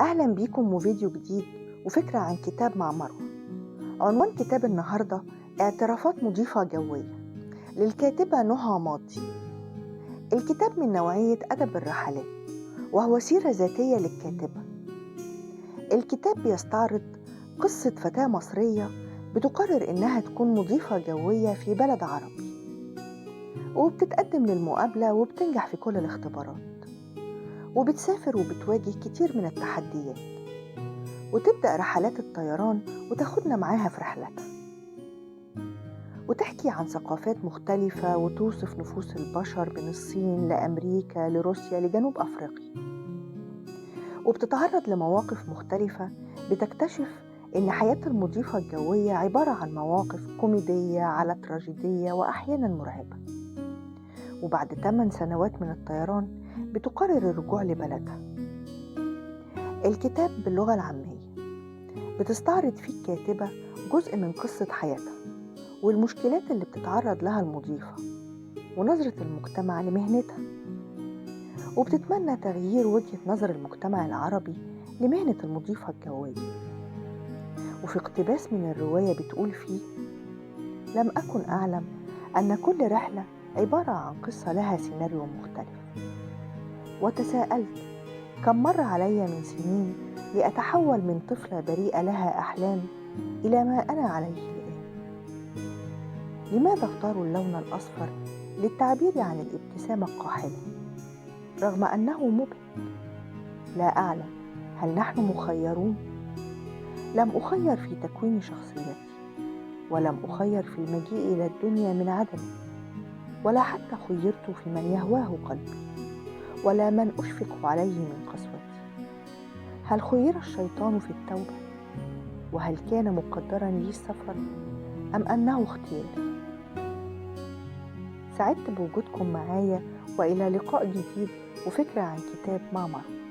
أهلا بيكم وفيديو جديد وفكرة عن كتاب مع مروة. عنوان كتاب النهاردة اعترافات مضيفة جوية للكاتبة نهى ماضي. الكتاب من نوعية أدب الرحلات وهو سيرة ذاتية للكاتبة. الكتاب بيستعرض قصة فتاة مصرية بتقرر إنها تكون مضيفة جوية في بلد عربي، وبتتقدم للمقابلة وبتنجح في كل الاختبارات، وبتسافر وبتواجه كتير من التحديات، وتبدأ رحلات الطيران وتاخدنا معاها في رحلتها، وتحكي عن ثقافات مختلفة وتوصف نفوس البشر من الصين لأمريكا لروسيا لجنوب أفريقيا، وبتتعرض لمواقف مختلفة بتكتشف إن حياة المضيفة الجوية عبارة عن مواقف كوميدية على تراجيدية وأحيانا مرعبة. وبعد 8 سنوات من الطيران بتقرر الرجوع لبلدها. الكتاب باللغة العامية بتستعرض فيه الكاتبة جزء من قصة حياتها والمشكلات اللي بتتعرض لها المضيفة ونظرة المجتمع لمهنتها، وبتتمنى تغيير وجهة نظر المجتمع العربي لمهنة المضيفة الجوية. وفي اقتباس من الرواية بتقول فيه: لم أكن أعلم أن كل رحلة عبارة عن قصة لها سيناريو مختلف، وتساءلت كم مر علي من سنين لأتحول من طفلة بريئة لها أحلام إلى ما أنا عليه الآن. لماذا اختاروا اللون الأصفر للتعبير عن الابتسامة القاحلة رغم أنه مبهج؟ لا أعلم، هل نحن مخيرون؟ لم أخير في تكوين شخصيتي، ولم أخير في المجيء إلى الدنيا من عدم، ولا حتى خيرت في من يهواه قلبي، ولا من أشفق عليه من قسوتي. هل خير الشيطان في التوبة؟ وهل كان مقدرا لي السفر أم أنه اختياري؟ سعدت بوجودكم معايا، وإلى لقاء جديد وفكرة عن كتاب مع مروة.